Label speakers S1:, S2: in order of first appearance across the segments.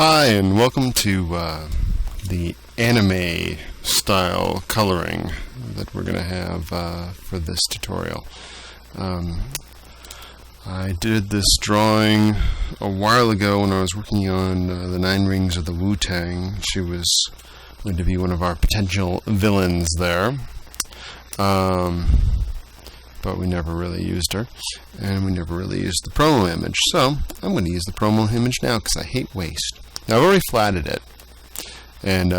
S1: Hi, and welcome to the anime style coloring that we're going to have for this tutorial. I did this drawing a while ago when I was working on the 9 Rings of the Wu-Tang. She was going to be one of our potential villains there. But we never really used her, and we never really used the promo image. So I'm going to use the promo image now because I hate waste. Now I've already flatted it, and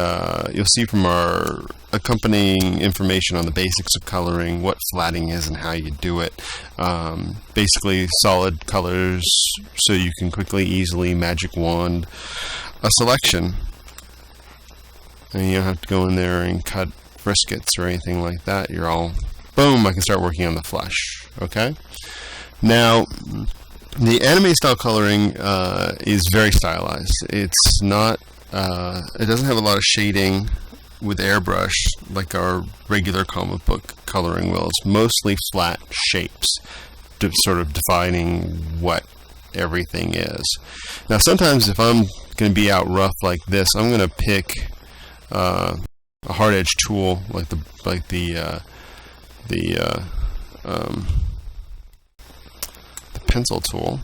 S1: you'll see from our accompanying information on the basics of coloring what flatting is and how you do it. Basically solid colors so you can quickly, easily magic wand a selection. And you don't have to go in there and cut briskets or anything like that. You're all, boom, I can start working on the flesh. Okay? Now, the anime style coloring is very stylized. It's not, it doesn't have a lot of shading with airbrush like our regular comic book coloring will. It's mostly flat shapes, sort of defining what everything is. Now, sometimes if I'm going to be out rough like this, I'm going to pick a hard edge tool like the pencil tool,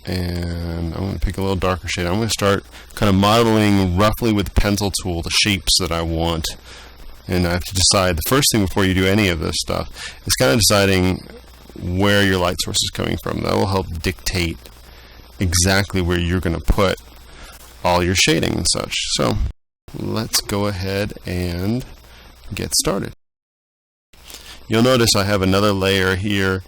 S1: and I'm going to pick a little darker shade. I'm going to start kind of modeling roughly with the pencil tool the shapes that I want, and I have to decide, the first thing before you do any of this stuff is kind of deciding where your light source is coming from. That will help dictate exactly where you're going to put all your shading and such. So let's go ahead and get started. You'll notice I have another layer here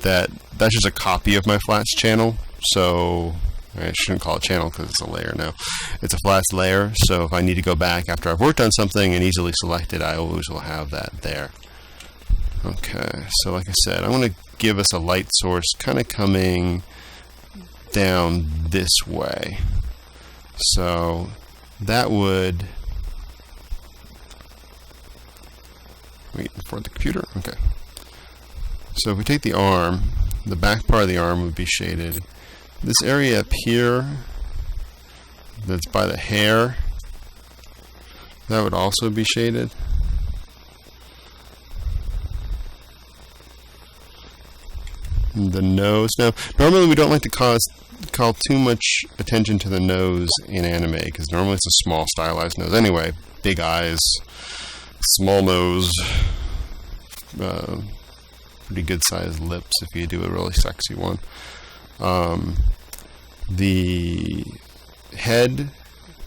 S1: that's just a copy of my flats channel. So I shouldn't call it channel because it's a layer now. It's a flats layer, so if I need to go back after I've worked on something and easily select it, I always will have that there. Okay, so like I said, I'm going to give us a light source kind of coming down this way. So that would... Wait for the computer? Okay. So if we take the arm, the back part of the arm would be shaded. This area up here, that's by the hair, that would also be shaded. And the nose. Now, normally we don't like to call too much attention to the nose in anime, because normally it's a small stylized nose. Anyway, big eyes, small nose, pretty good sized lips if you do a really sexy one. The head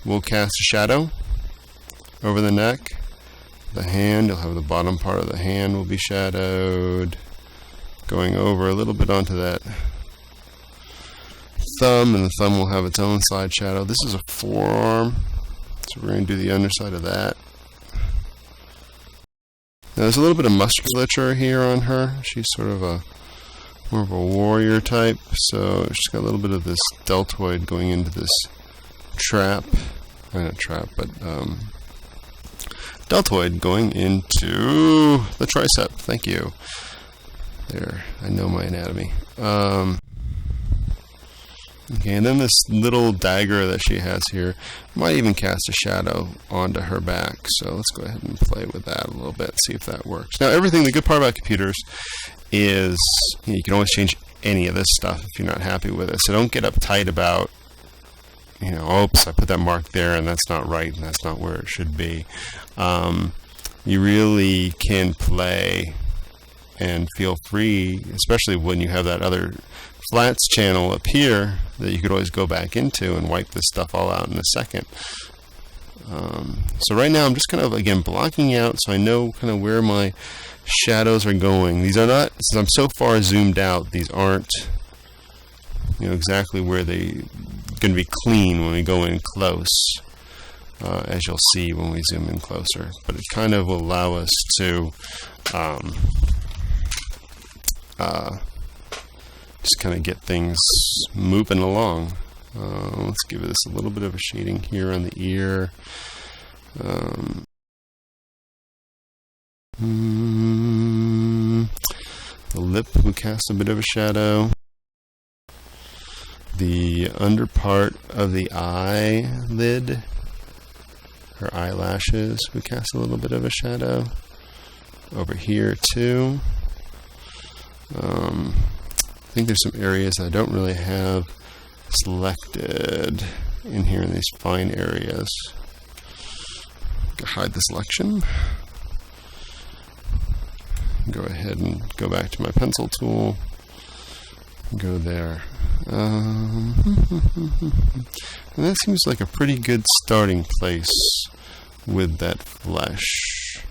S1: will cast a shadow over the neck. The hand, you'll have the bottom part of the hand will be shadowed, going over a little bit onto that thumb, and the thumb will have its own side shadow. This is a forearm, so we're going to do the underside of that. Now, there's a little bit of musculature here on her. She's sort of more of a warrior type, so she's got a little bit of this deltoid going into this trap. Not trap, but deltoid going into the tricep. Thank you. There, I know my anatomy. Okay, and then this little dagger that she has here might even cast a shadow onto her back. So let's go ahead and play with that a little bit, see if that works. Now, the good part about computers is you can always change any of this stuff if you're not happy with it. So don't get uptight about, oops, I put that mark there and that's not right and that's not where it should be. You really can play and feel free, especially when you have that other flats channel up here that you could always go back into and wipe this stuff all out in a second. So right now I'm just kind of, again, blocking out so I know kind of where my shadows are going. These are not, since I'm so far zoomed out, these aren't exactly where they're going to be clean when we go in close, as you'll see when we zoom in closer. But it kind of will allow us to just kind of get things moving along. Let's give this a little bit of a shading here on the ear. The lip, we cast a bit of a shadow. the under part of the eyelid, her eyelashes, we cast a little bit of a shadow. Over here too. I think there's some areas I don't really have selected in here in these fine areas. Hide the selection. Go ahead and go back to my pencil tool. Go there. And that seems like a pretty good starting place with that flesh.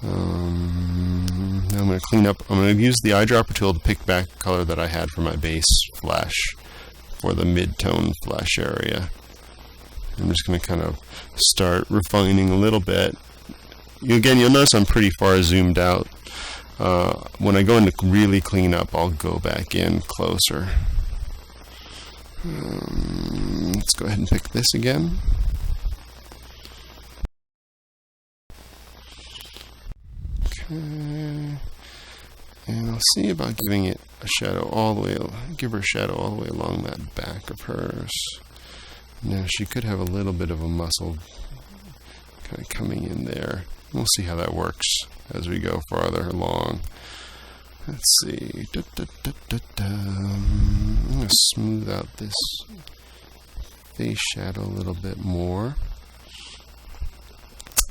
S1: Now I'm going to clean up. I'm going to use the eyedropper tool to pick back the color that I had for my base flesh for the mid-tone flesh area. I'm just going to kind of start refining a little bit. Again, you'll notice I'm pretty far zoomed out. When I go into really clean up, I'll go back in closer. Let's go ahead and pick this again. Okay. And I'll see about giving it a shadow all the way, give her a shadow all the way along that back of hers. Now she could have a little bit of a muscle kind of coming in there. We'll see how that works as we go farther along. Let's see. I'm going to smooth out this face shadow a little bit more.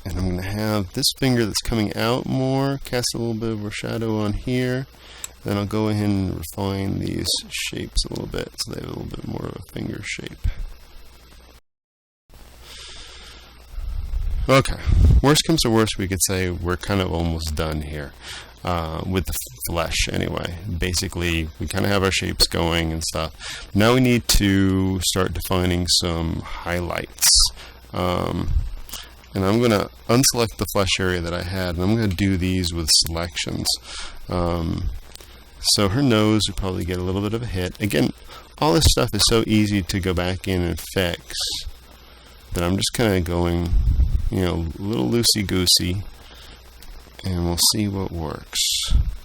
S1: And I'm going to have this finger that's coming out more, cast a little bit of a shadow on here. Then I'll go ahead and refine these shapes a little bit so they have a little bit more of a finger shape. Okay, worst comes to worst, we could say we're kind of almost done here with the flesh anyway. Basically, we kind of have our shapes going and stuff. Now we need to start defining some highlights. And I'm going to unselect the flesh area that I had, and I'm going to do these with selections. So her nose would probably get a little bit of a hit. Again, all this stuff is so easy to go back in and fix that I'm just kind of going, you know, a little loosey-goosey, and we'll see what works.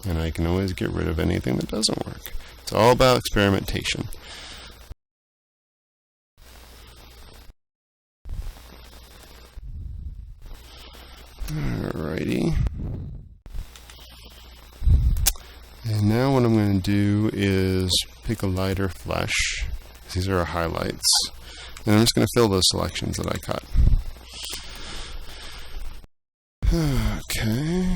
S1: And I can always get rid of anything that doesn't work. It's all about experimentation. Alrighty. And now what I'm going to do is pick a lighter flesh. These are our highlights. And I'm just going to fill those selections that I cut. Okay.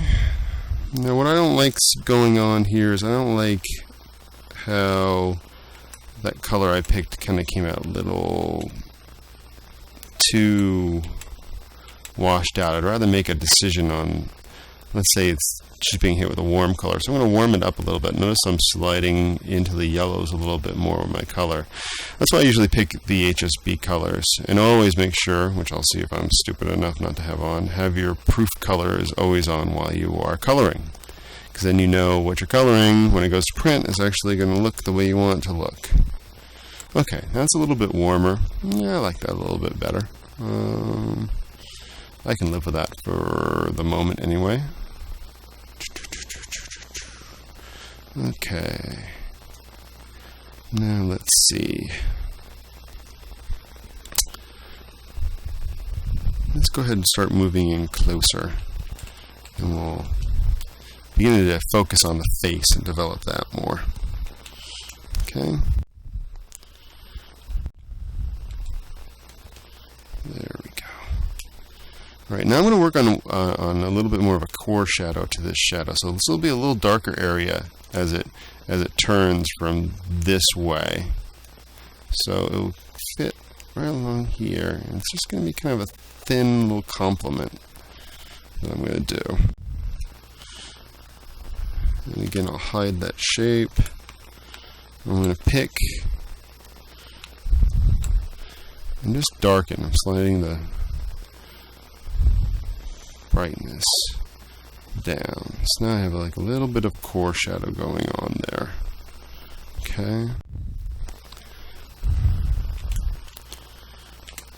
S1: Now what I don't like going on here is I don't like how that color I picked kind of came out a little too washed out. I'd rather make a decision on, let's say it's just being hit with a warm color. So I'm going to warm it up a little bit. Notice I'm sliding into the yellows a little bit more with my color. That's why I usually pick the HSB colors. And always make sure, which I'll see if I'm stupid enough not to have on, have your proof colors always on while you are coloring. Because then you know what you're coloring when it goes to print is actually going to look the way you want it to look. Okay, that's a little bit warmer. Yeah, I like that a little bit better. I can live with that for the moment anyway. Okay. Now let's see. Let's go ahead and start moving in closer. And we'll begin to focus on the face and develop that more. Okay. There we go. All right, now I'm going to work on a little bit more of a core shadow to this shadow. So this will be a little darker area as it turns from this way. So it will fit right along here. And it's just going to be kind of a thin little complement that I'm going to do. And again, I'll hide that shape. I'm going to pick and just darken. I'm sliding the brightness down. So now I have like a little bit of core shadow going on there. Okay.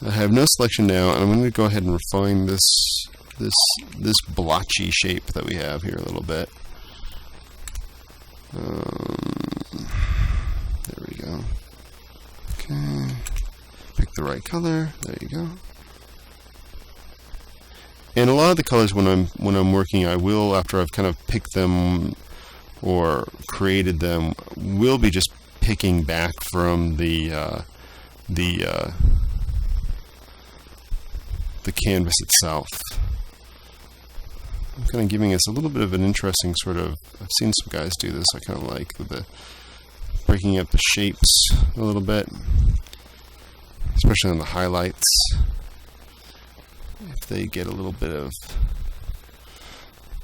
S1: I have no selection now, and I'm going to go ahead and refine this blotchy shape that we have here a little bit. There we go. pick the right color. There you go. And a lot of the colors when I'm working, I will, after I've kind of picked them or created them, will be just picking back from the canvas itself. I'm kind of giving us a little bit of an interesting sort of, I've seen some guys do this, I kind of like with the breaking up the shapes a little bit, especially on the highlights. If they get a little bit of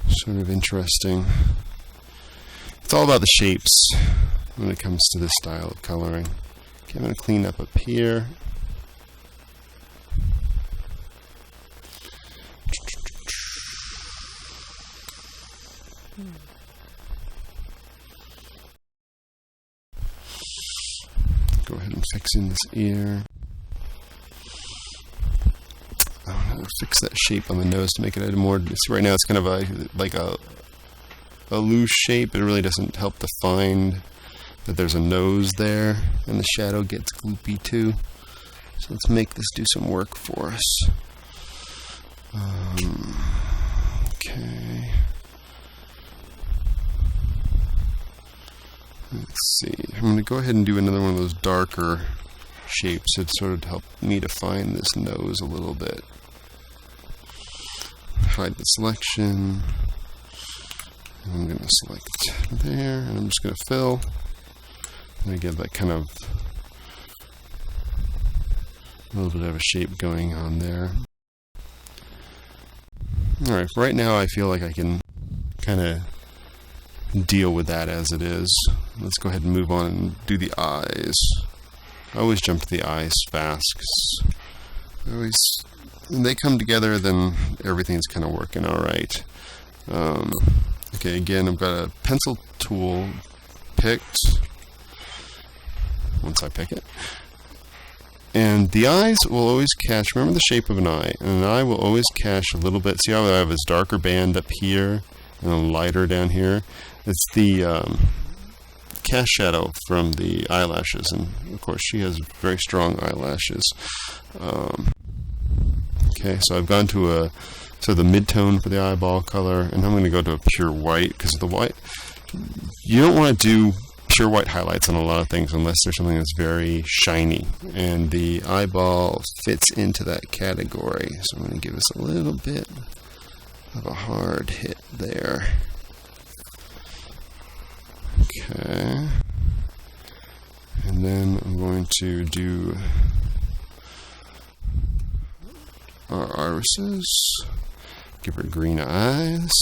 S1: sort of interesting. It's all about the shapes when it comes to this style of coloring. Okay, I'm going to clean up here. Go ahead and fix in this ear. I'm going to fix that shape on the nose to make it a more. See, right now it's kind of like a loose shape. It really doesn't help define that there's a nose there, and the shadow gets gloopy too. So let's make this do some work for us. Okay. Let's see. I'm going to go ahead and do another one of those darker shapes. It sort of help me define this nose a little bit. Hide the selection. I'm going to select there, and I'm just going to fill. I'm going to get that kind of a little bit of a shape going on there. Alright, right now I feel like I can kind of deal with that as it is. Let's go ahead and move on and do the eyes. I always jump to the eyes fast because when they come together, then everything's kind of working alright. Okay, again, I've got a pencil tool picked once I pick it. And the eyes will always catch, remember the shape of an eye, and an eye will always catch a little bit. See how I have this darker band up here and a lighter down here? It's the cast shadow from the eyelashes, and of course she has very strong eyelashes. Okay, so I've gone to the mid-tone for the eyeball color, and I'm going to go to a pure white, because the white, you don't want to do pure white highlights on a lot of things unless there's something that's very shiny, and the eyeball fits into that category. So I'm going to give us a little bit of a hard hit there. Okay, and then I'm going to do our irises, give her green eyes,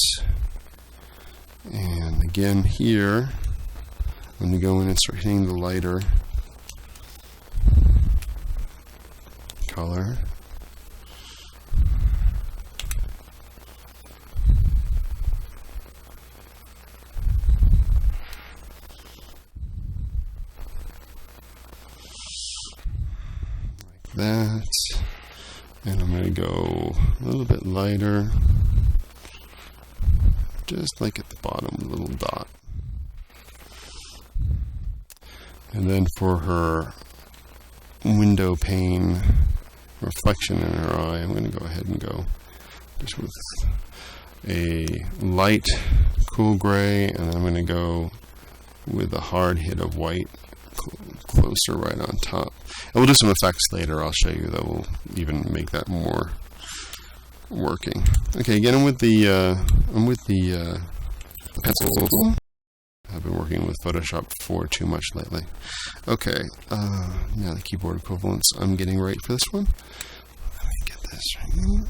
S1: and again here I'm going to go in and start hitting the lighter color. Like that. And I'm going to go a little bit lighter, just like at the bottom, a little dot. And then for her window pane reflection in her eye, I'm going to go ahead and go just with a light cool gray, and I'm going to go with a hard hit of white closer right on top. And we'll do some effects later. I'll show you that will even make that more working. Okay, again, I'm with the pencil. I've been working with Photoshop 4 too much lately. Okay, now the keyboard equivalents I'm getting right for this one. Let me get this right here.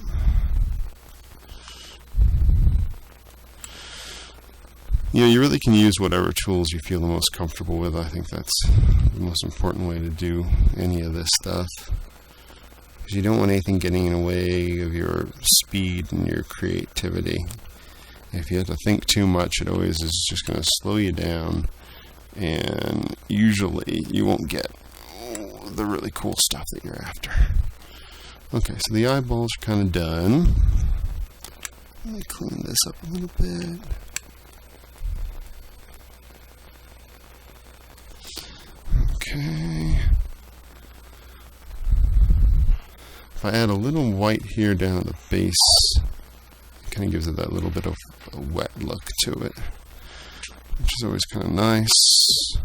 S1: You know, you really can use whatever tools you feel the most comfortable with. I think that's the most important way to do any of this stuff. Because you don't want anything getting in the way of your speed and your creativity. If you have to think too much, it always is just going to slow you down, and usually you won't get the really cool stuff that you're after. Okay, so the eyeballs are kind of done. Let me clean this up a little bit. Okay. I add a little white here down at the base, it kind of gives it that little bit of a wet look to it, which is always kind of nice.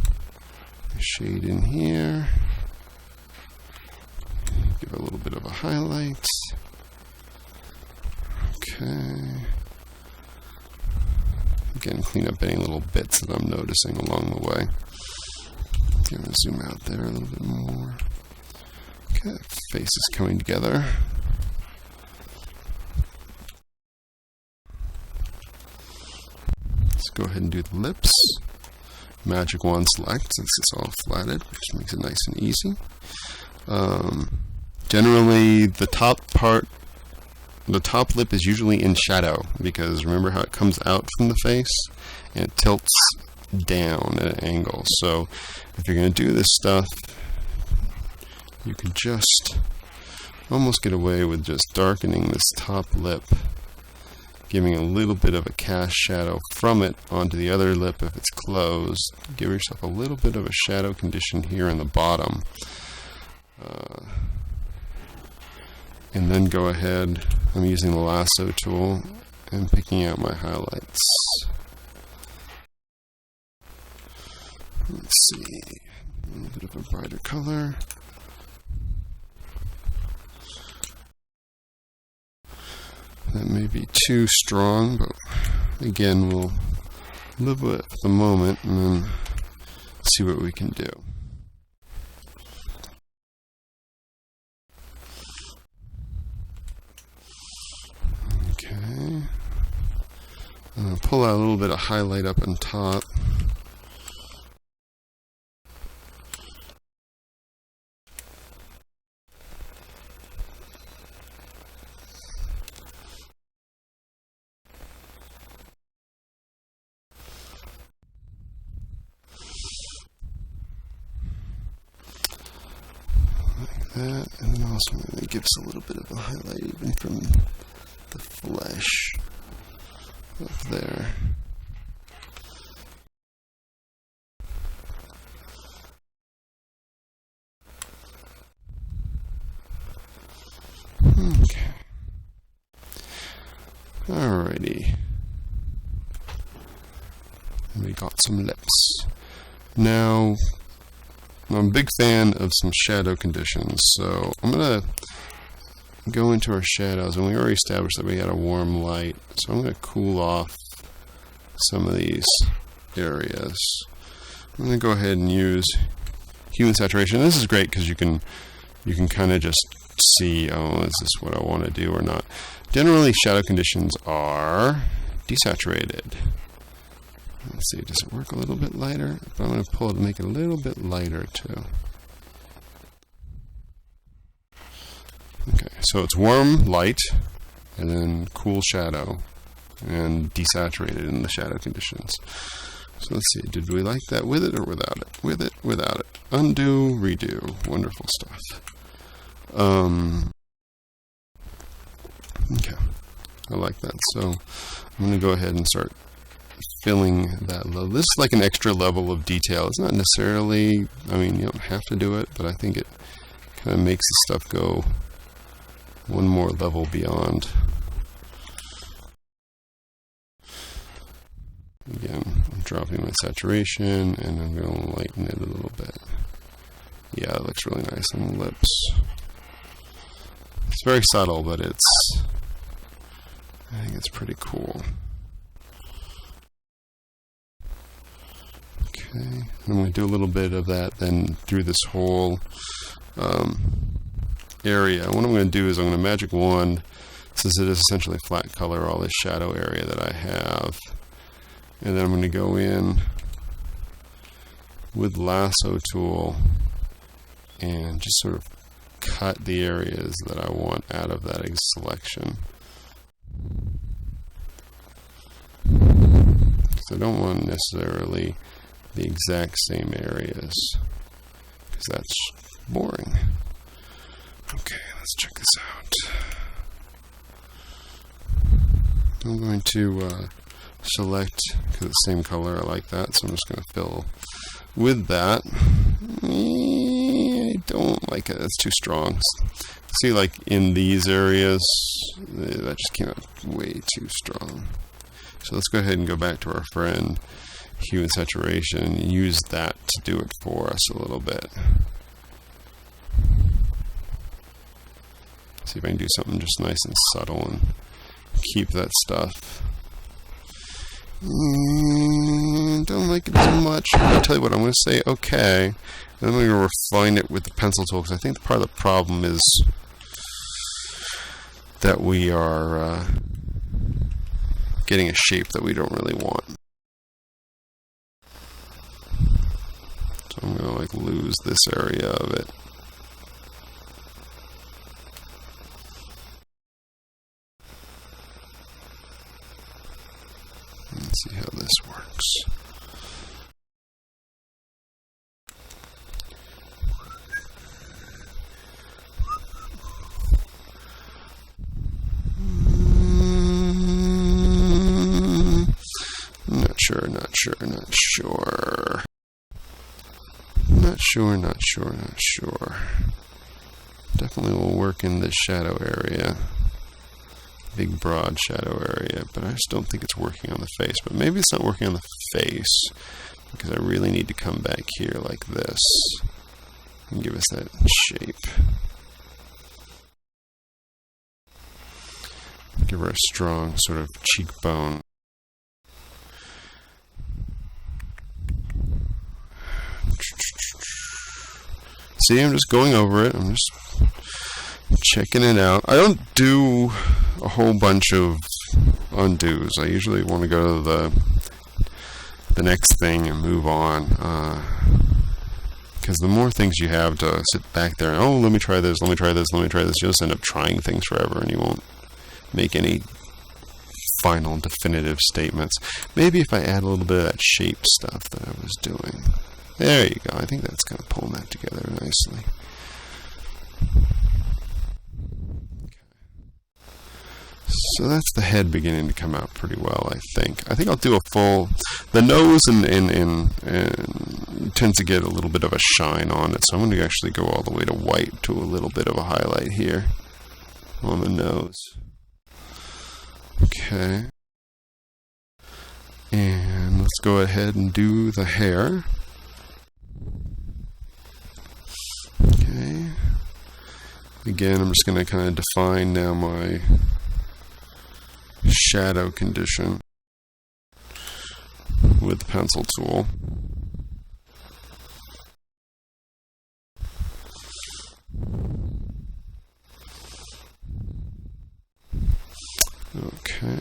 S1: Shade in here, give it a little bit of a highlight. Okay. Again, clean up any little bits that I'm noticing along the way. I'm going to zoom out there a little bit more. Okay, face is coming together. Let's go ahead and do the lips. Magic wand select since it's all flatted, which makes it nice and easy. Generally, the top lip is usually in shadow because remember how it comes out from the face and it tilts down at an angle. So if you're going to do this stuff, you can just almost get away with just darkening this top lip, giving a little bit of a cast shadow from it onto the other lip if it's closed. Give yourself a little bit of a shadow condition here in the bottom. And then go ahead, I'm using the lasso tool and picking out my highlights. Let's see, a little bit of a brighter color. That may be too strong, but again, we'll live with it for the moment and then see what we can do. Okay. Pull out a little bit of highlight up on top. That, and then also I'm going to give us a little bit of a highlight even from the flesh up there. Okay. Alrighty. And we got some lips. Now, I'm a big fan of some shadow conditions, so I'm going to go into our shadows, and we already established that we had a warm light, so I'm going to cool off some of these areas. I'm going to go ahead and use hue and saturation. This is great because you can kind of just see, oh, is this what I want to do or not. Generally, shadow conditions are desaturated. Let's see, does it work a little bit lighter? But I'm going to pull it to make it a little bit lighter too. Okay, so it's warm light, and then cool shadow, and desaturated in the shadow conditions. So let's see, did we like that with it or without it? With it, without it. Undo, redo. Wonderful stuff. Okay, I like that. So I'm going to go ahead and start filling that level. This is like an extra level of detail. It's not necessarily, I mean, you don't have to do it, but I think it kind of makes the stuff go one more level beyond. Again, I'm dropping my saturation and I'm going to lighten it a little bit. Yeah, it looks really nice on the lips. It's very subtle, but I think it's pretty cool. Okay, I'm going to do a little bit of that then through this whole area. What I'm going to do is I'm going to magic wand, since it is essentially flat color, all this shadow area that I have. And then I'm going to go in with lasso tool and just sort of cut the areas that I want out of that selection. Because I don't want necessarily the exact same areas, because that's boring. Okay, let's check this out. I'm going to select, because it's the same color, I like that, so I'm just going to fill with that. I don't like it. It's too strong. See, like in these areas, that just came out way too strong. So let's go ahead and go back to our friend hue and saturation and use that to do it for us a little bit. See if I can do something just nice and subtle and keep that stuff. Don't like it as much. I'll tell you what, I'm going to say okay, and then I'm going to refine it with the pencil tool, because I think part of the problem is that we are getting a shape that we don't really want. So I'm going to like lose this area of it. Let's see how this works. Not sure. Definitely will work in this shadow area. Big broad shadow area, but I just don't think it's working on the face. But maybe it's not working on the face because I really need to come back here like this and give us that shape. Give her a strong sort of cheekbone. See, I'm just going over it. I'm just checking it out. I don't do a whole bunch of undos. I usually want to go to the next thing and move on. Because the more things you have to sit back there and, oh, let me try this, you'll just end up trying things forever and you won't make any final definitive statements. Maybe if I add a little bit of that shape stuff that I was doing. There you go. I think that's kind of pulling that together nicely. So that's the head beginning to come out pretty well, I think. I think I'll do a full... The nose and tends to get a little bit of a shine on it, so I'm going to actually go all the way to white to a little bit of a highlight here on the nose. Okay. And let's go ahead and do the hair. Okay. Again, I'm just going to kind of define now my shadow condition with the pencil tool. Okay.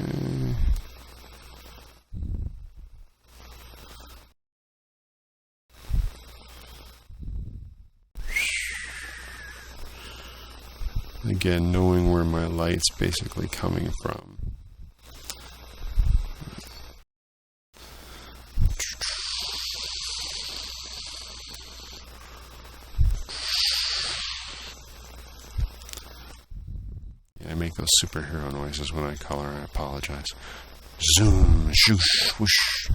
S1: Again, knowing where my light's basically coming from. I make those superhero noises when I color. I apologize. Zoom, shoosh, whoosh.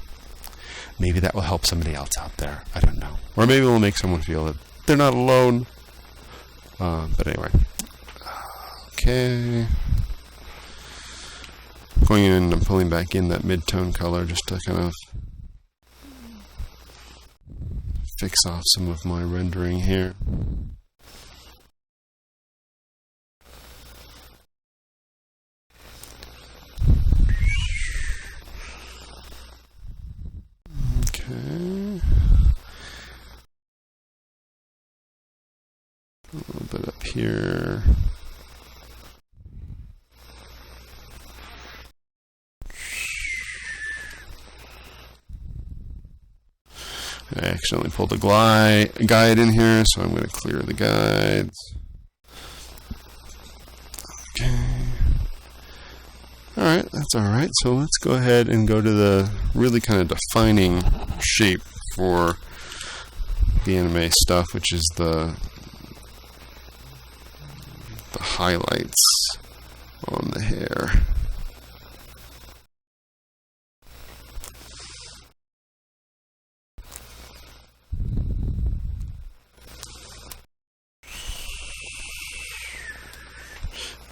S1: Maybe that will help somebody else out there. I don't know. Or maybe it will make someone feel that they're not alone. But anyway. Okay. Going in and I'm pulling back in that mid-tone color just to kind of fix off some of my rendering here. Okay. A little bit up here. I accidentally pulled a guide in here, so I'm going to clear the guides. Okay. Alright, that's alright. So let's go ahead and go to the really kind of defining shape for the anime stuff, which is the highlights on the hair.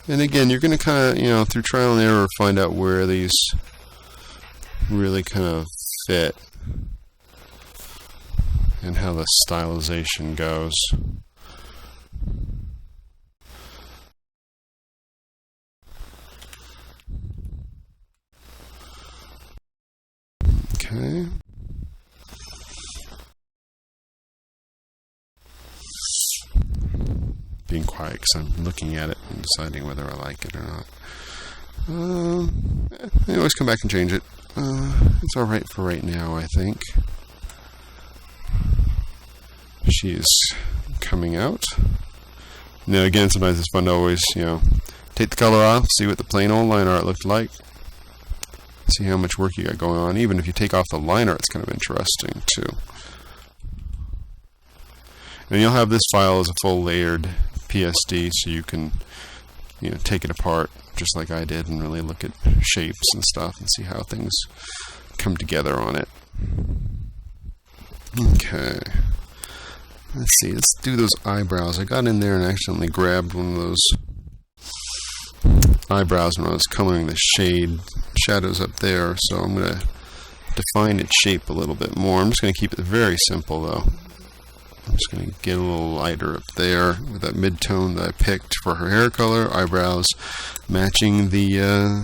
S1: And again, you're going to kind of, through trial and error, find out where these really kind of fit and how the stylization goes. Okay. Being quiet because I'm looking at it and deciding whether I like it or not. I always come back and change it. It's alright for right now, I think. She's coming out. Now again, sometimes it's fun to always, take the color off, see what the plain old line art looked like. See how much work you got going on. Even if you take off the line art, it's kind of interesting too. And you'll have this file as a full layered PSD, so you can, take it apart just like I did and really look at shapes and stuff and see how things come together on it. Okay. Let's see. Let's do those eyebrows. I got in there and accidentally grabbed one of those eyebrows when I was coloring the shadows up there, so I'm going to define its shape a little bit more. I'm just going to keep it very simple though. I'm just going to get a little lighter up there with that mid-tone that I picked for her hair color, eyebrows matching the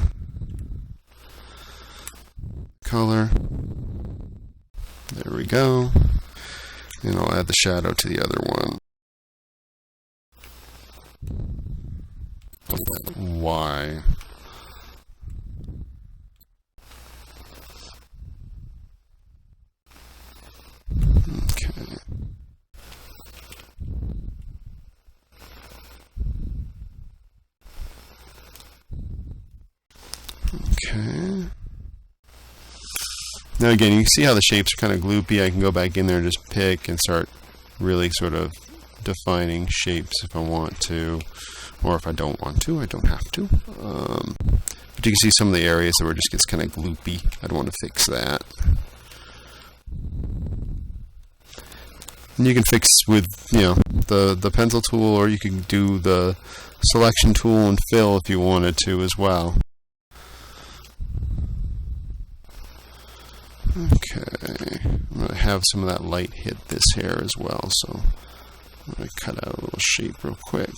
S1: color. There we go. And I'll add the shadow to the other one. Y. Okay. Okay. Now again, you can see how the shapes are kind of gloopy. I can go back in there and just pick and start really sort of defining shapes if I want to, or if I don't want to, I don't have to. But you can see some of the areas where it just gets kind of gloopy. I'd want to fix that. And you can fix with, the pencil tool, or you can do the selection tool and fill if you wanted to as well. Okay, I'm going to have some of that light hit this hair as well, so I'm going to cut out a little shape real quick.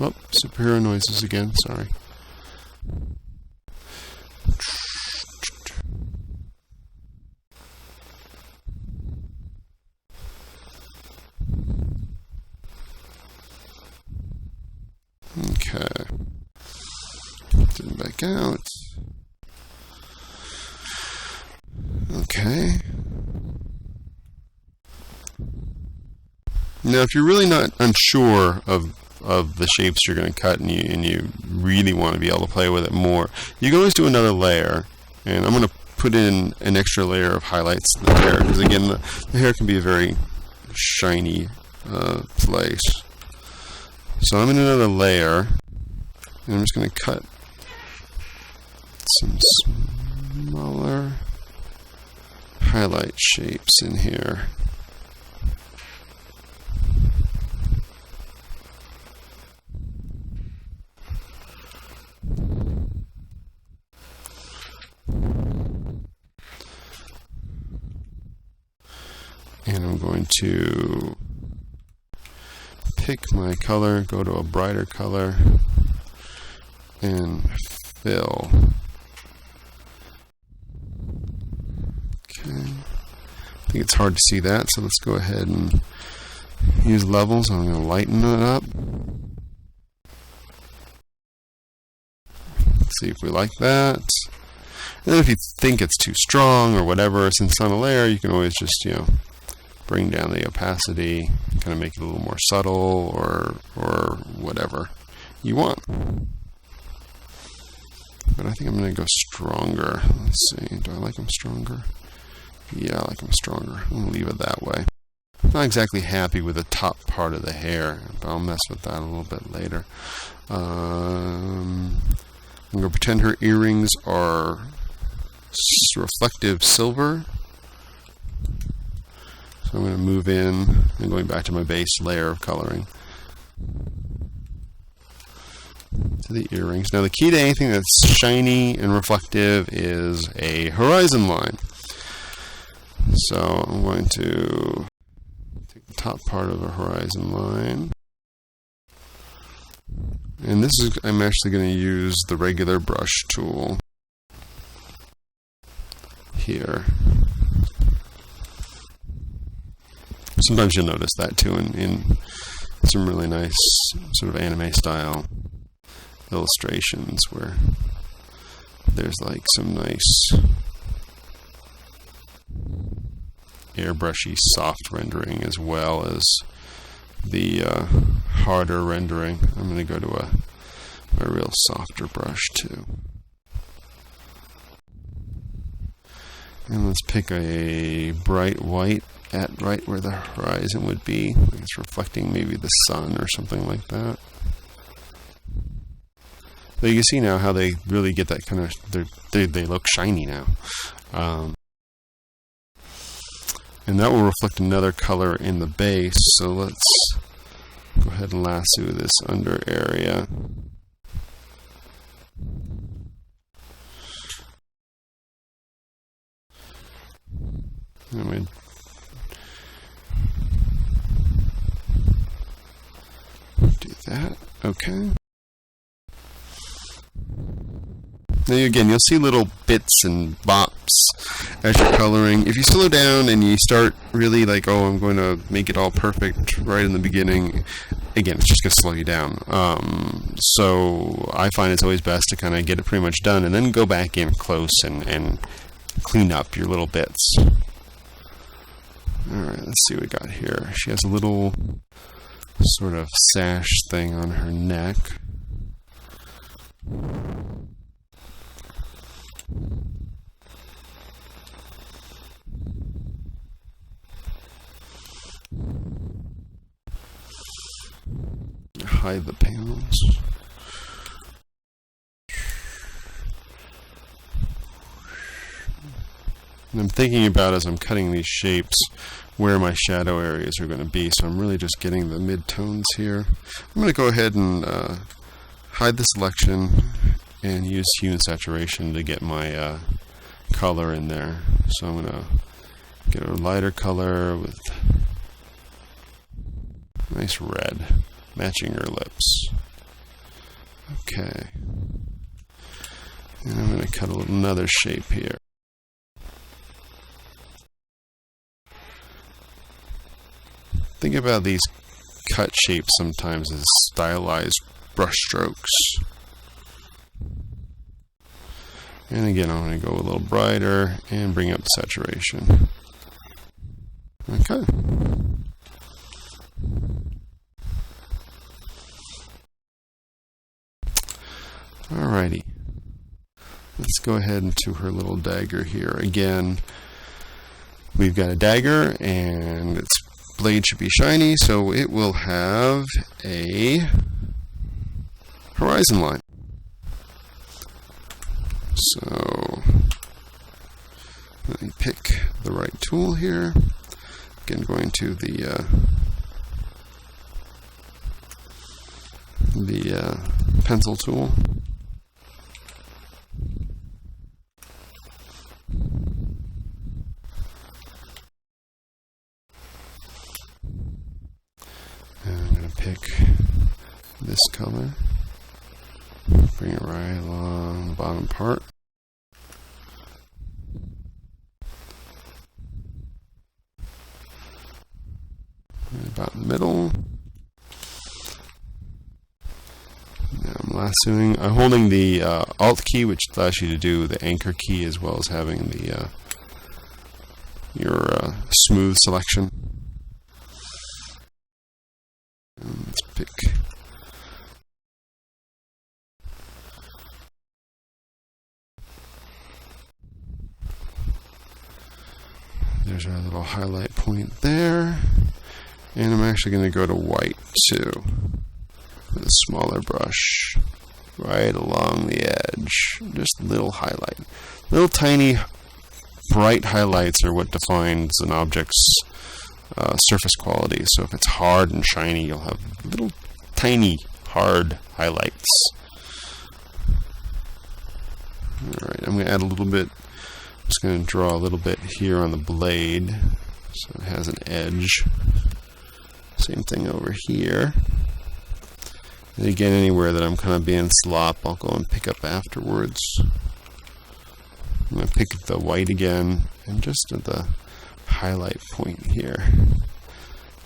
S1: Oh, superhero noises again, sorry. Okay. Turn back out. Okay. Now, if you're really not unsure of the shapes you're going to cut, and you really want to be able to play with it more, you can always do another layer. And I'm going to put in an extra layer of highlights in the hair, because again, the hair can be a very shiny place. So I'm in another layer, and I'm just going to cut some smaller highlight shapes in here. And I'm going to pick my color, go to a brighter color, and fill. Okay. I think it's hard to see that, so let's go ahead and use levels. I'm going to lighten it up. Let's see if we like that. And then if you think it's too strong or whatever, since it's on a layer, you can always just, bring down the opacity, kind of make it a little more subtle, or whatever you want. But I think I'm going to go stronger. Let's see, do I like them stronger? Yeah, I like them stronger. I'm going to leave it that way. I'm not exactly happy with the top part of the hair, but I'll mess with that a little bit later. I'm going to pretend her earrings are reflective silver. So So I'm going to move in and going back to my base layer of coloring to the earrings. Now the key to anything that's shiny and reflective is a horizon line. So I'm going to take the top part of a horizon line. And this is, I'm actually going to use the regular brush tool here. Sometimes you'll notice that too in some really nice sort of anime style illustrations where there's like some nice airbrushy soft rendering as well as the harder rendering. I'm going to go to a real softer brush too. And let's pick a bright white at right where the horizon would be. Like it's reflecting maybe the sun or something like that. But you can see now how they really get that kind of, they look shiny now. And that will reflect another color in the base. So let's go ahead and lasso this under area. And I'm going to do that. Okay. Now again, you'll see little bits and bops as you're coloring. If you slow down and you start really like, oh, I'm going to make it all perfect right in the beginning, again, it's just going to slow you down. So I find it's always best to kind of get it pretty much done and then go back in close and clean up your little bits. Alright, let's see what we got here. She has a little sort of sash thing on her neck. Hide the panels. And I'm thinking about, as I'm cutting these shapes, where my shadow areas are going to be, so I'm really just getting the mid-tones here. I'm going to go ahead and hide the selection and use hue and saturation to get my color in there. So I'm going to get a lighter color with nice red, matching her lips. Okay. And I'm going to cut another shape here. Think about these cut shapes sometimes as stylized brush strokes. And again, I'm going to go a little brighter and bring up the saturation. Okay. Alrighty. Let's go ahead into her little dagger here. Again, we've got a dagger and its blade should be shiny, so it will have a horizon line. So let me pick the right tool here. Again, going to the pencil tool. And I'm going to pick this color, bring it right along the bottom part. Right about in the middle. Now I'm lassoing. I'm holding the Alt key, which allows you to do the anchor key as well as having the your smooth selection. And let's pick there's our little highlight point there. And I'm actually going to go to white too, with a smaller brush, right along the edge. Just a little highlight. Little tiny bright highlights are what defines an object's surface quality. So if it's hard and shiny, you'll have little tiny hard highlights. Alright, I'm going to add a little bit. I'm just going to draw a little bit here on the blade so it has an edge. Same thing over here. And again, anywhere that I'm kind of being slop, I'll go and pick up afterwards. I'm going to pick up the white again, and just at the highlight point here,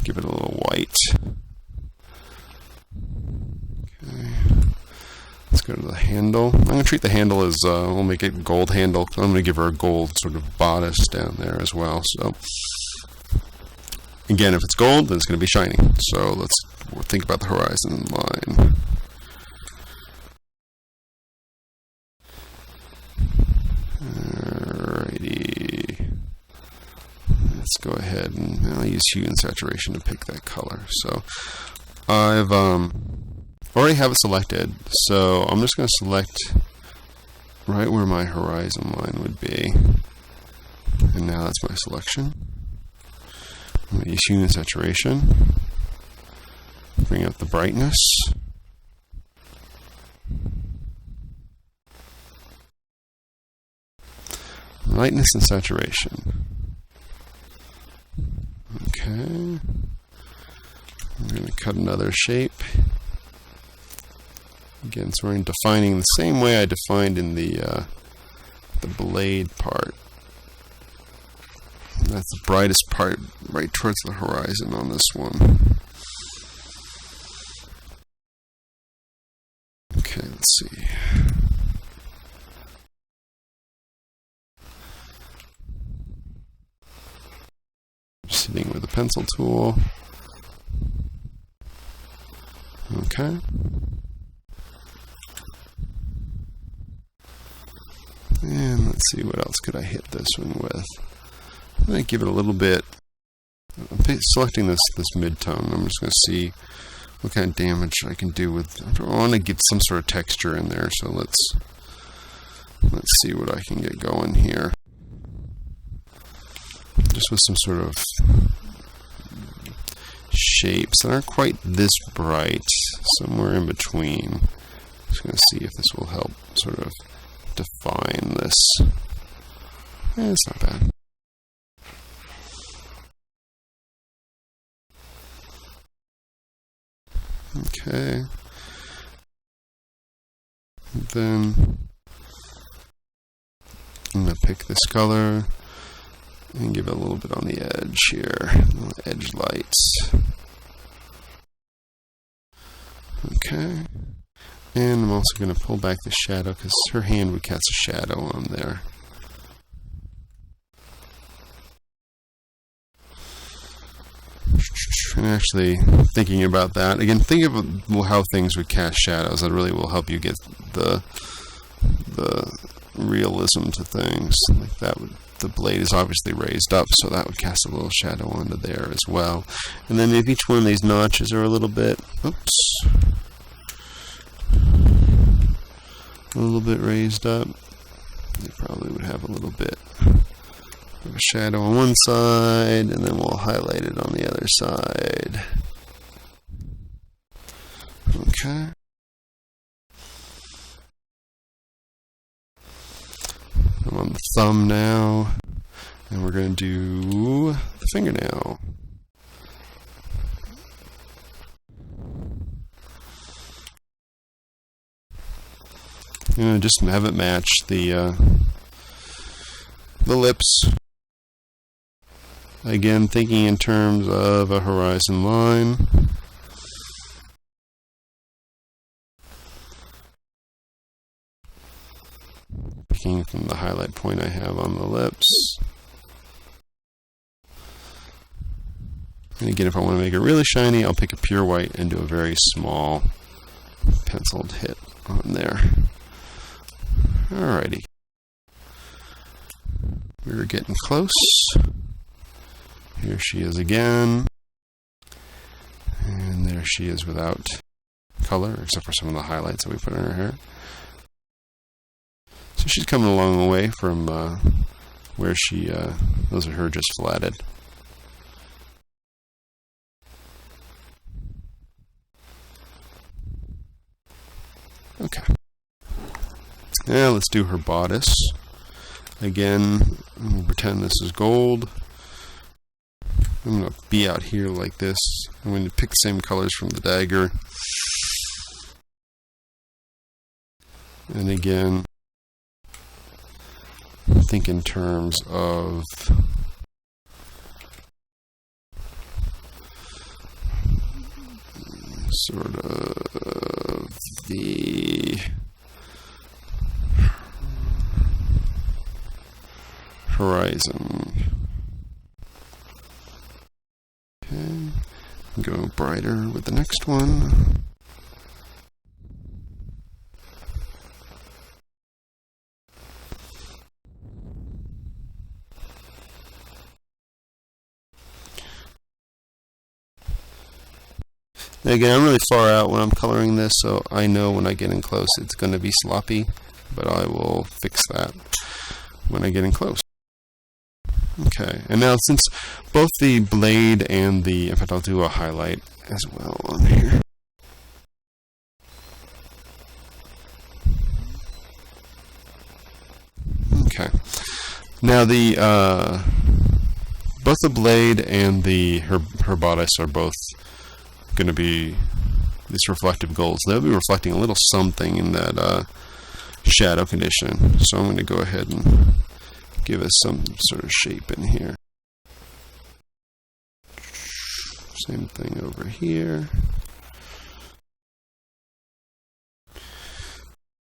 S1: give it a little white. Okay. Let's go to the handle. I'm going to treat the handle as, we'll make it gold handle. I'm going to give her a gold sort of bodice down there as well. So, again, if it's gold, then it's going to be shiny. So we'll think about the horizon line. Alrighty. Let's go ahead and I'll use hue and saturation to pick that color. So I've already have it selected. So I'm just going to select right where my horizon line would be. And now that's my selection. I'm going to use hue and saturation. Bring up the brightness. Lightness and saturation. Okay. I'm going to cut another shape. Again, so we're defining the same way I defined in the blade part. And that's the brightest part right towards the horizon on this one. Okay, let's see. Sitting with the pencil tool. Okay. And let's see, what else could I hit this one with? I'm going to give it a little bit. I'm selecting this mid-tone. I'm just going to see what kind of damage I can do with. I want to get some sort of texture in there, so let's see what I can get going here. Just with some sort of shapes that aren't quite this bright, somewhere in between. Just going to see if this will help sort of define this. It's not bad. Okay. Then I'm going to pick this color and give it a little bit on the edge here, edge lights. Okay. And I'm also going to pull back the shadow because her hand would cast a shadow on there. And actually thinking about that, again, think of how things would cast shadows. That really will help you get the realism to things. Like that would, the blade is obviously raised up, so that would cast a little shadow onto there as well. And then if each one of these notches are a little bit, a little bit raised up, they probably would have a little bit of a shadow on one side, and then we'll highlight it on the other side. Okay. I'm on the thumb now, and we're going to do the fingernail. I'm going to just have it match the lips. Again, thinking in terms of a horizon line. Picking from the highlight point I have on the lips. And again, if I want to make it really shiny, I'll pick a pure white and do a very small penciled hit on there. Alrighty. We're getting close. Here she is again. And there she is without color, except for some of the highlights that we put in her hair. So she's coming along the way from where she, those are her just flatted. Now let's do her bodice. Again, I'm going to pretend this is gold. I'm going to be out here like this. I'm going to pick the same colors from the dagger. And again, think in terms of sort of the horizon. Okay, go brighter with the next one. Again, I'm really far out when I'm coloring this, so I know when I get in close it's going to be sloppy, but I will fix that when I get in close. Okay, and now since both the blade and the, in fact I'll do a highlight as well on here. Okay, now the both the blade and the her bodice are both going to be these reflective golds. They'll be reflecting a little something in that shadow condition. So I'm going to go ahead and give us some sort of shape in here. Same thing over here.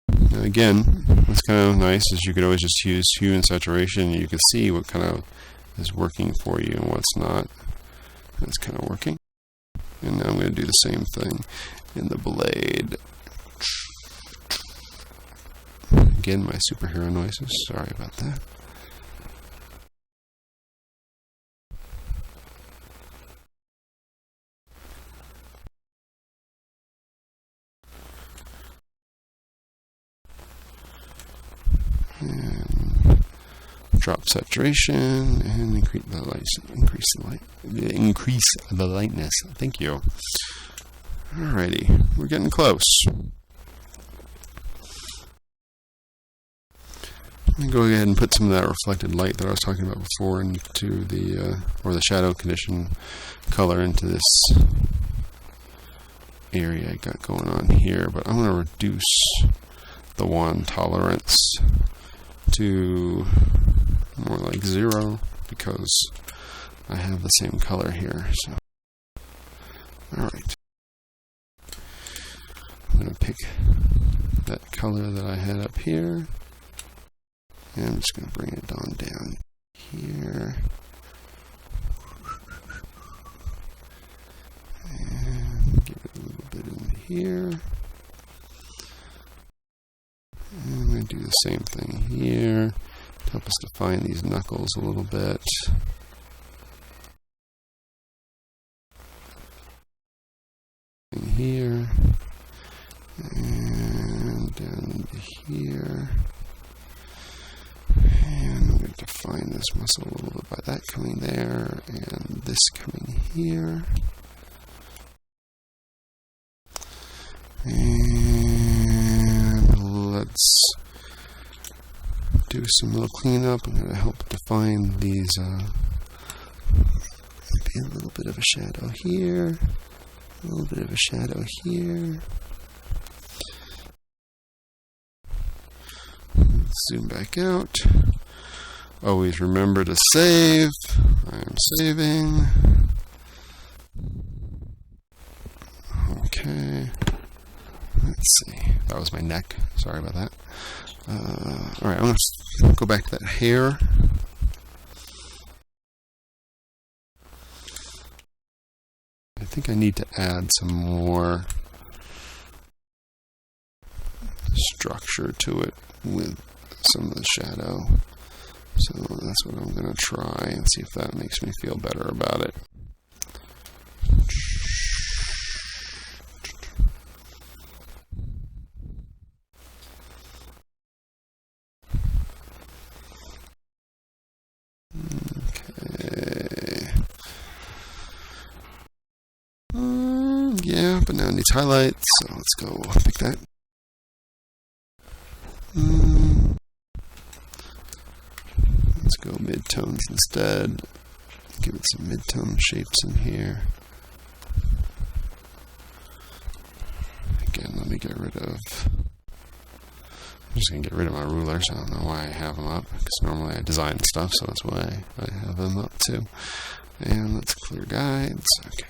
S1: Now again, what's kind of nice is you could always just use hue and saturation, and you can see what kind of is working for you and what's not. That's kind of working. And now I'm going to do the same thing in the blade. Again, my superhero noises. Sorry about that. And drop saturation and increase the light. Increase the lightness. Thank you. Alrighty, we're getting close. I'm gonna go ahead and put some of that reflected light that I was talking about before into the or the shadow condition color into this area I got going on here. But I'm gonna reduce the wand tolerance to more like 0 because I have the same color here. So, alright. I'm going to pick that color that I had up here, and I'm just going to bring it on down here. And give it a little bit in here. And I'm going to do the same thing here. Help us define these knuckles a little bit. In here. And down into here. And I'm going to define this muscle a little bit by that coming there and this coming here. And let's do some little cleanup. I'm going to help define these, maybe a little bit of a shadow here, a little bit of a shadow here. Let's zoom back out. Always remember to save. I am saving. Okay. Let's see. That was my neck. Sorry about that. Alright, I'm going to go back to that hair. I think I need to add some more structure to it with some of the shadow. So that's what I'm going to try and see if that makes me feel better about it. But now it needs highlights, so let's go pick that. go mid-tones instead. Give it some mid-tone shapes in here. Again, let me get rid of... I'm just going to get rid of my rulers. I don't know why I have them up, because normally I design stuff, so that's why I have them up too. And let's clear guides. Okay.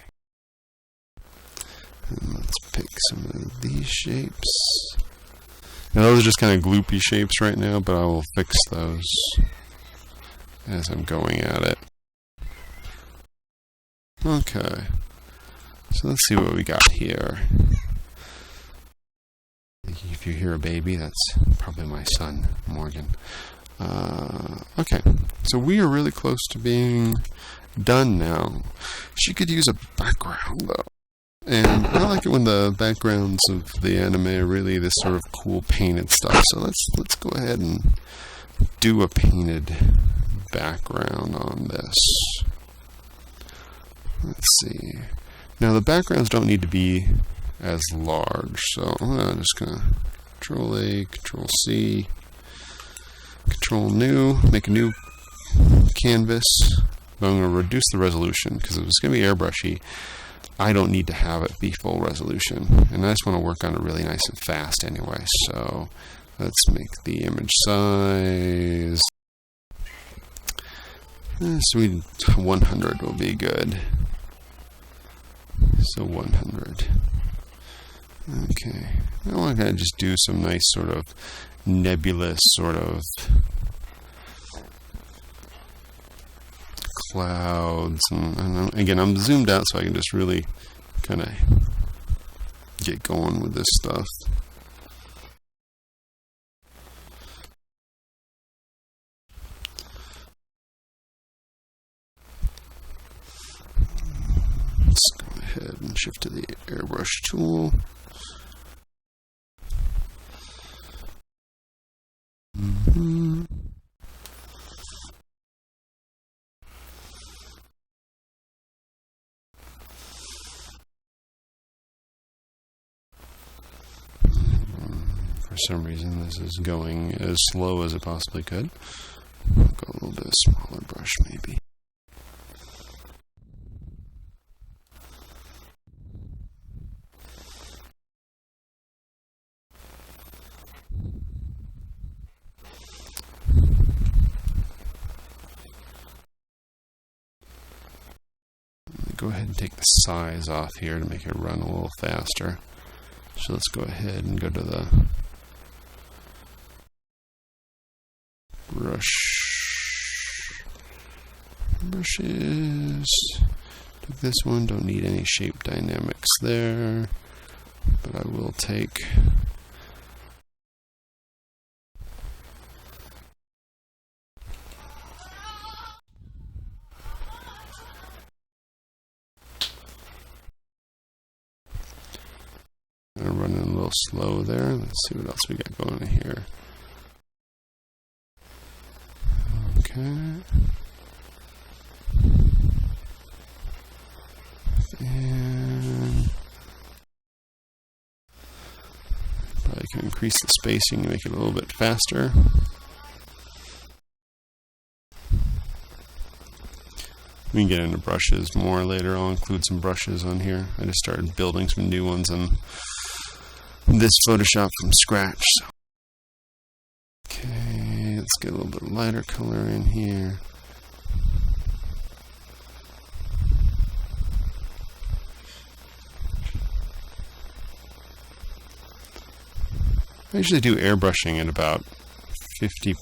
S1: And let's pick some of these shapes. Now those are just kind of gloopy shapes right now, but I will fix those as I'm going at it. Okay. So let's see what we got here. If you hear a baby, that's probably my son, Morgan. Okay, so we are really close to being done now. She could use a background, though. And I like it when the backgrounds of the anime are really this sort of cool painted stuff. So let's go ahead and do a painted background on this. Let's see. Now the backgrounds don't need to be as large, so I'm just gonna Control A, Control C, Control New, make a new canvas. But I'm gonna reduce the resolution because if it's gonna be airbrushy, I don't need to have it be full resolution, and I just want to work on it really nice and fast anyway. So let's make the image size. So 100 will be good. So 100. Okay. I want to just do some nice sort of nebulous sort of clouds. And again, I'm zoomed out so I can just really kind of get going with this stuff. Let's go ahead and shift to the airbrush tool. For some reason this is going as slow as it possibly could. I'll go a little bit smaller brush maybe. Go ahead and take the size off here to make it run a little faster. So let's go ahead and go to the brushes. Take this one, don't need any shape dynamics there, but I will take I'm running a little slow there. Let's see what else we got going here. Okay. And probably can increase the spacing and make it a little bit faster. We can get into brushes more later. I'll include some brushes on here. I just started building some new ones in this Photoshop from scratch. So. Okay, let's get a little bit lighter color in here. I usually do airbrushing at about 50%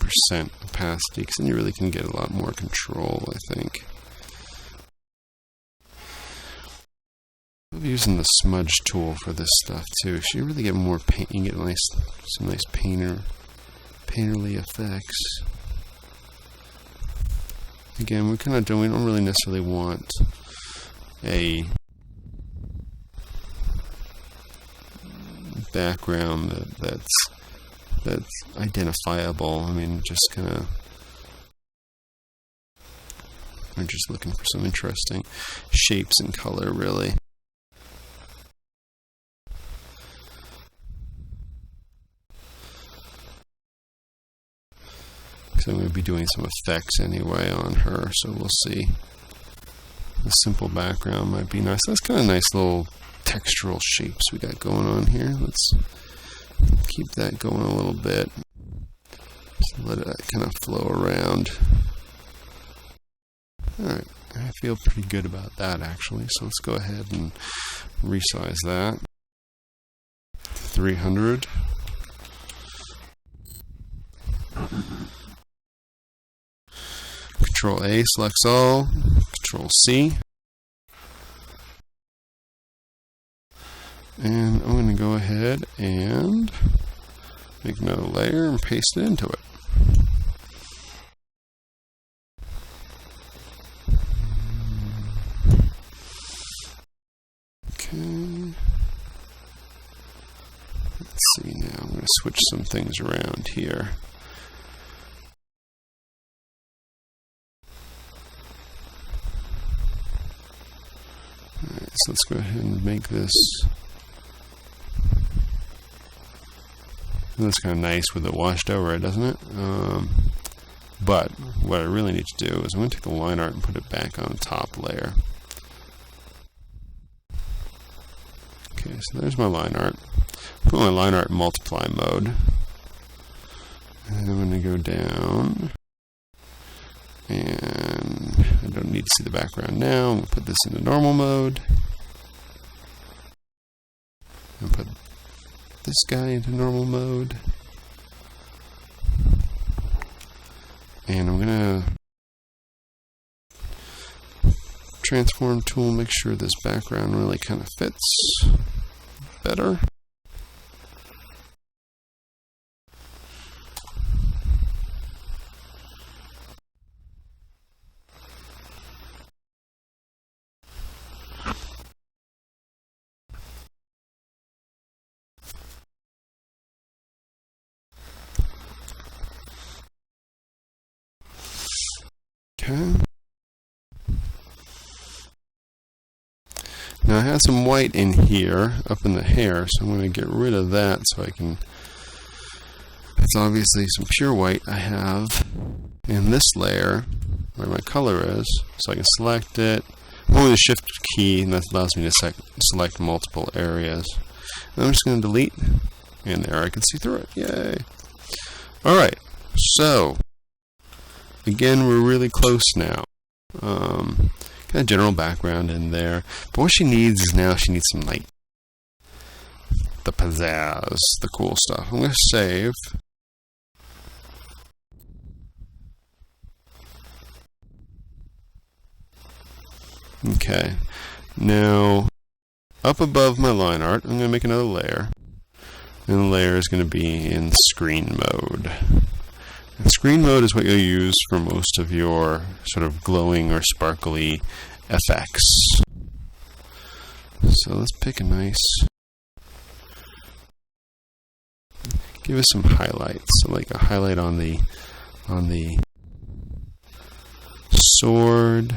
S1: opacity, because then you really can get a lot more control, I think. I'm using the smudge tool for this stuff too. So you really get more paint. You get some nice painterly effects. Again, we don't really necessarily want a background that's identifiable. I mean, just kind of. We're just looking for some interesting shapes and color, really. Actually, I'm going to be doing some effects anyway on her, so we'll see. The simple background might be nice. That's kind of nice little textural shapes we got going on here. Let's keep that going a little bit. Just let it kind of flow around. Alright, I feel pretty good about that actually, so let's go ahead and resize that. 300. Control A selects all, Control C. And I'm going to go ahead and make another layer and paste it into it. Okay. Let's see now. I'm going to switch some things around here. Alright, so let's go ahead and make this. That's kind of nice with it washed over it, doesn't it? But what I really need to do is I'm going to take the line art and put it back on the top layer. Okay, so there's my line art. Put my line art in multiply mode. And I'm going to go down. And I don't need to see the background now. I'm going to put this into normal mode. And put this guy into normal mode. And I'm going to transform tool, make sure this background really kind of fits better. Okay. Now I have some white in here, up in the hair, so I'm going to get rid of that so I can... It's obviously some pure white I have in this layer, where my color is, so I can select it. I'm holding the Shift key, and that allows me to select multiple areas. And I'm just going to delete, and there I can see through it. Yay! Alright, so... Again, we're really close now. Got a general background in there. But what she needs is now she needs some like the pizzazz, the cool stuff. I'm going to save. Okay. Now, up above my line art, I'm going to make another layer. And the layer is going to be in screen mode. And screen mode is what you'll use for most of your sort of glowing or sparkly effects. So let's pick a nice... Give us some highlights. So like a highlight on the sword.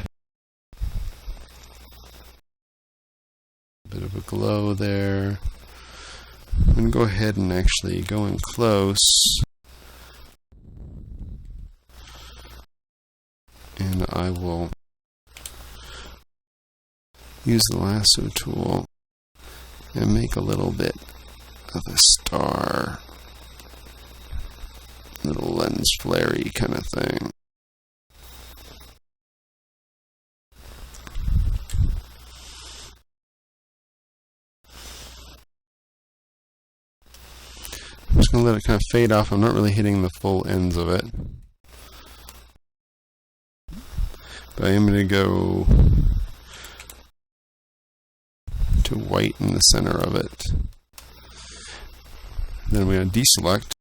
S1: A bit of a glow there. I'm going to go ahead and actually go in close. And I will use the lasso tool and make a little bit of a star, little lens flare-y kind of thing. I'm just going to let it kind of fade off. I'm not really hitting the full ends of it. But I am going to go to white in the center of it. Then I'm going to deselect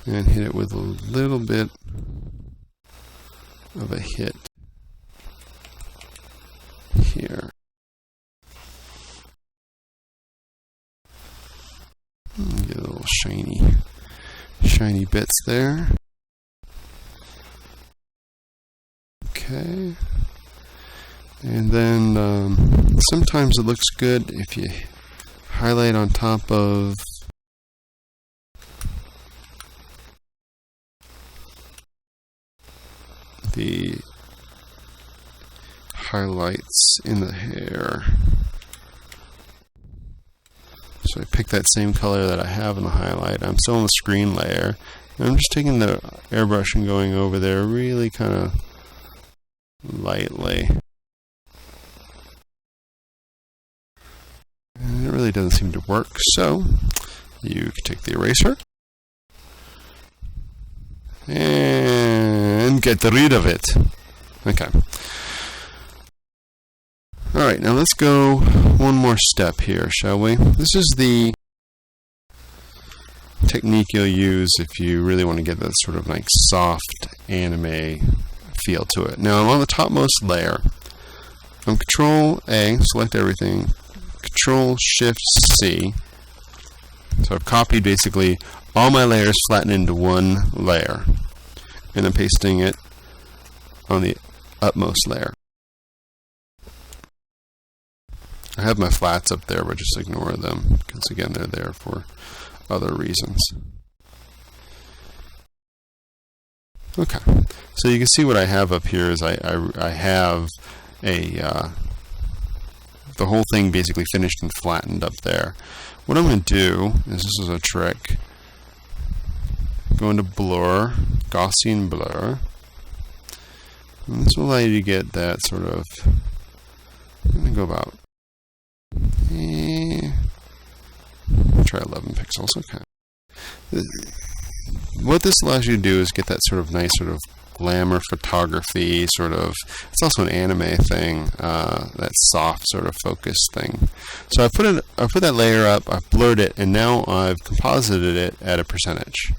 S1: and hit it with a little bit of a hit here. Get a little shiny bits there. Okay, and then sometimes it looks good if you highlight on top of the highlights in the hair. So I pick that same color that I have in the highlight. I'm still on the screen layer. And I'm just taking the airbrush and going over there really kind of lightly. And it really doesn't seem to work, so you can take the eraser and get rid of it. Okay. Alright, now let's go one more step here, shall we? This is the technique you'll use if you really want to get that sort of like soft anime feel to it. Now I'm on the topmost layer. I'm Control A, select everything, Control Shift C. So I've copied basically all my layers flattened into one layer, and I'm pasting it on the upmost layer. I have my flats up there, but just ignore them, because again, they're there for other reasons. Okay, so you can see what I have up here is I have a the whole thing basically finished and flattened up there. What I'm going to do is, this is a trick, go into Blur, Gaussian Blur, and this will allow you to get that sort of, I'm going to go about, try 11 pixels, okay. What this allows you to do is get that sort of nice sort of glamour photography sort of, it's also an anime thing, that soft sort of focus thing. So I put that layer up, I've blurred it, and now I've composited it at a percentage.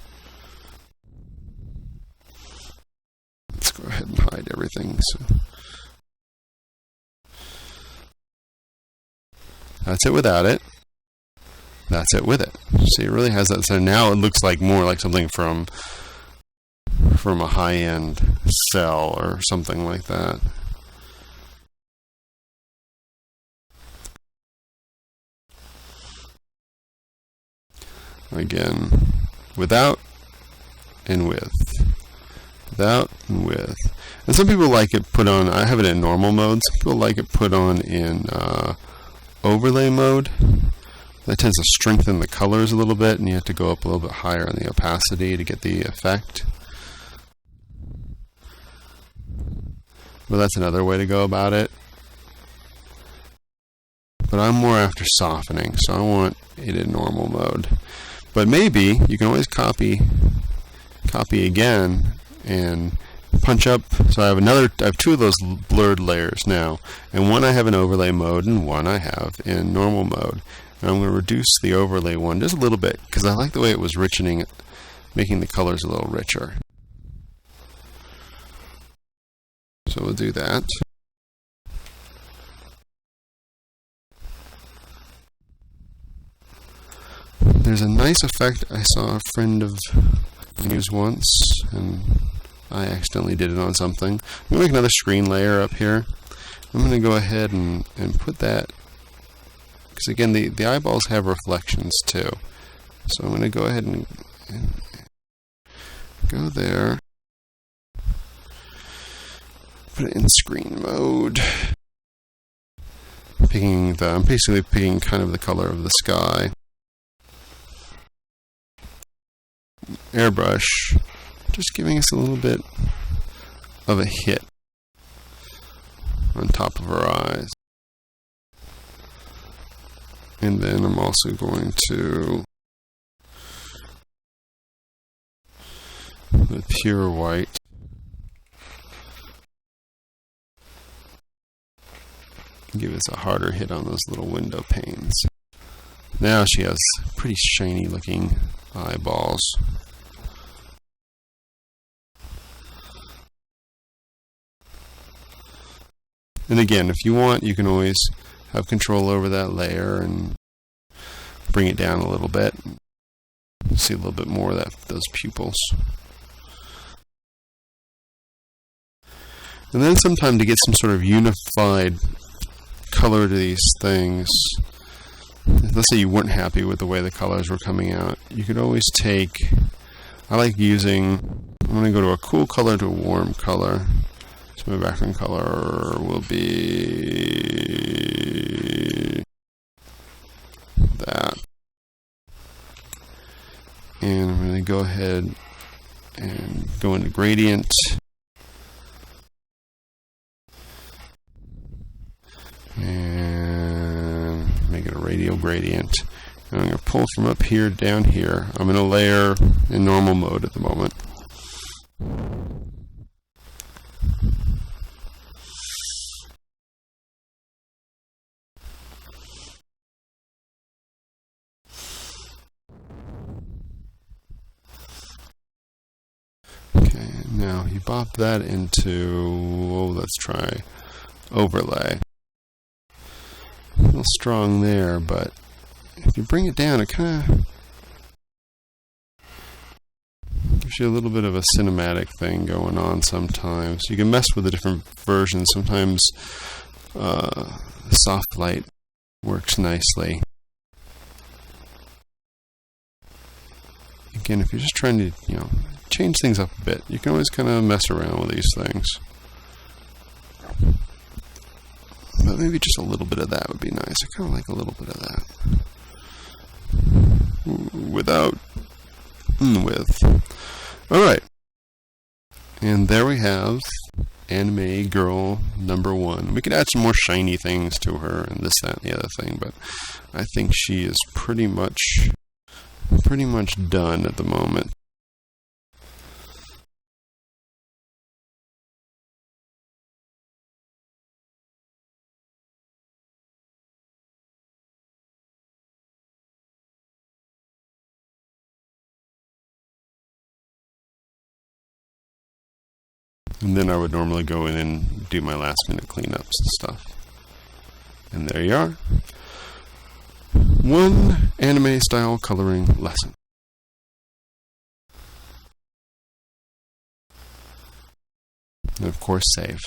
S1: Let's go ahead and hide everything. So that's it without it. That's it with it. See, it really has that. So now it looks like more like something from a high-end cell or something like that. Again, without and with. Without and with. And some people like it put on, I have it in normal mode. Some people like it put on in overlay mode. That tends to strengthen the colors a little bit, and you have to go up a little bit higher on the opacity to get the effect. But that's another way to go about it. But I'm more after softening, so I want it in normal mode. But maybe you can always copy again and punch up. So I have two of those blurred layers now, and one I have in overlay mode and one I have in normal mode. And I'm going to reduce the overlay one just a little bit because I like the way it was richening it, making the colors a little richer. So we'll do that. There's a nice effect I saw a friend of mine use once, and I accidentally did it on something. I'm going to make another screen layer up here. I'm going to go ahead and put that, because again, the eyeballs have reflections too. So I'm going to go ahead and go there. Put it in screen mode. I'm basically picking kind of the color of the sky. Airbrush, just giving us a little bit of a hit on top of her eyes. And then I'm also going to, with pure white, give us a harder hit on those little window panes. Now she has pretty shiny looking eyeballs. And again, if you want, you can always have control over that layer and bring it down a little bit. See a little bit more of those pupils. And then sometime to get some sort of unified color to these things, let's say you weren't happy with the way the colors were coming out, you could always take, I like using, I'm going to go to a cool color to a warm color. So my background color will be that. And I'm going to go ahead and go into gradient. And make it a radial gradient. And I'm going to pull from up here down here. I'm going to layer in normal mode at the moment. Okay, now you bop that into, let's try overlay. A little strong there, but if you bring it down, it kind of gives you a little bit of a cinematic thing going on sometimes. You can mess with the different versions. Sometimes soft light works nicely. Again, if you're just trying to, change things up a bit, you can always kind of mess around with these things. But maybe just a little bit of that would be nice. I kind of like a little bit of that. Without with. Alright. And there we have anime girl number 1. We could add some more shiny things to her and this, that, and the other thing, but I think she is pretty much done at the moment. And then I would normally go in and do my last minute cleanups and stuff. And there you are. One anime style coloring lesson. And of course, save.